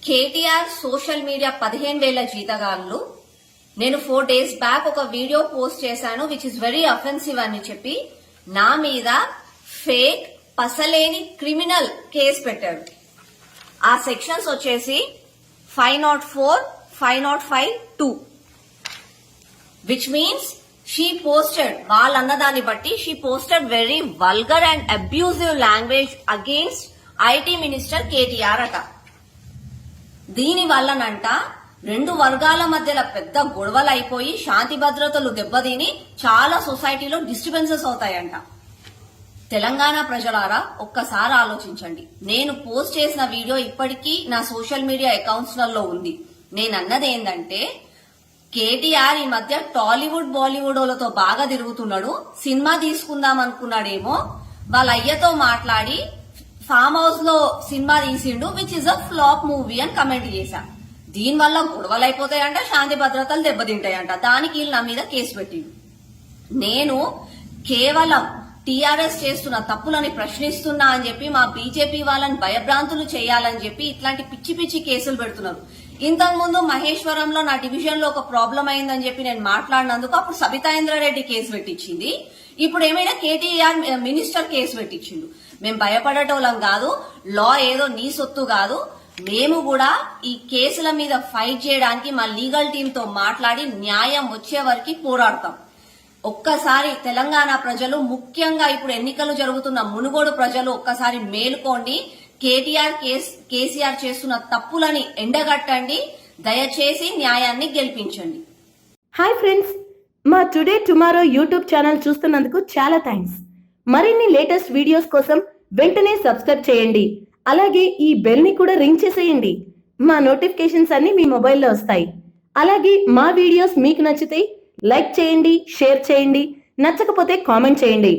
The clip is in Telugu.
KTR social media 15,000 జీతగాళ్ళు. నేను 4 days బ్యాక్ ఒక వీడియో పోస్ట్ చేశాను విచ్ ఇస్ వెరీ అఫెన్సివ్ అని చెప్పి నా మీద ఫేక్ పసలేని క్రిమినల్ కేసు పెట్టాడు. ఆ సెక్షన్స్ వచ్చేసి 504, 505, 2 విచ్ మీన్స్ షీ పోస్టెడ్, వాళ్ళన్న దాన్ని బట్టి she posted very vulgar and abusive language against IT minister KTR అట. దీని వల్లనంట 2 వర్గాల మధ్యలో పెద్ద గొడవలు అయిపోయి శాంతి భద్రతలు దెబ్బతిని చాలా సొసైటీలో డిస్టర్బెన్సెస్ అవుతాయంట. తెలంగాణ ప్రజలారా ఒక్కసారి ఆలోచించండి. నేను పోస్ట్ చేసిన వీడియో ఇప్పటికీ నా సోషల్ మీడియా అకౌంట్స్లలో ఉంది. నేను అన్నది ఏంటంటే కేటీఆర్ ఈ మధ్య టాలీవుడ్ బాలీవుడ్ వాళ్ళతో బాగా తిరుగుతున్నాడు, సినిమా తీసుకుందాం అనుకున్నాడేమో, వాళ్ళ అయ్యతో మాట్లాడి ఫామ్ హౌస్ లో సినిమా తీసిండు which is a flop movie అని కమెంట్ చేశా. దీనివల్ల గొడవలు అయిపోతాయంట, శాంతి భద్రతలు దెబ్బతింటాయంట. దానికి వీళ్ళు నా మీద కేసు పెట్టిండు. నేను కేవలం టీఆర్ఎస్ చేస్తున్న తప్పులని ప్రశ్నిస్తున్నా అని చెప్పి మా బీజేపీ వాళ్ళని భయభ్రాంతులు చేయాలని చెప్పి ఇట్లాంటి పిచ్చి పిచ్చి కేసులు పెడుతున్నారు. ఇంతకు ముందు మహేశ్వరంలో నా డివిజన్ లో ఒక ప్రాబ్లం అయిందని చెప్పి నేను మాట్లాడినందుకు అప్పుడు సబితా ఇంద్రారెడ్డి కేసు పెట్టించింది. ఇప్పుడు ఏమైనా కేటీఆర్ మినిస్టర్ కేసు పెట్టించిండు. మేము భయపడేటోళ్ళం కాదు, లా ఏదో నీ సొత్తు కాదు. మేము కూడా ఈ కేసుల మీద ఫైట్ చేయడానికి మా లీగల్ టీమ్ తో మాట్లాడి న్యాయం వచ్చే వరకు పోరాడతాం. ఒక్కసారి తెలంగాణ ప్రజలు, ముఖ్యంగా ఇప్పుడు ఎన్నికలు జరుగుతున్న మునుగోడు ప్రజలు ఒక్కసారి మేలుకోండి. కేసీఆర్ చేస్తున్న తప్పులని ఎండగట్టండి. దయచేసి న్యాయాన్ని గెలిపించండి. హాయ్ ఫ్రెండ్స్, మా టుడే టుమారో యూట్యూబ్ ఛానల్ చూస్తున్నందుకు చాలా థ్యాంక్స్. మరిన్ని లేటెస్ట్ వీడియోస్ కోసం వెంటనే సబ్స్క్రైబ్ చేయండి. అలాగే ఈ బెల్ ని కూడా రింగ్ చేసేయండి. మా నోటిఫికేషన్స్ అన్ని మీ మొబైల్లో వస్తాయి. అలాగే మా వీడియోస్ మీకు నచ్చితే లైక్ చేయండి, షేర్ చేయండి, నచ్చకపోతే కామెంట్ చేయండి.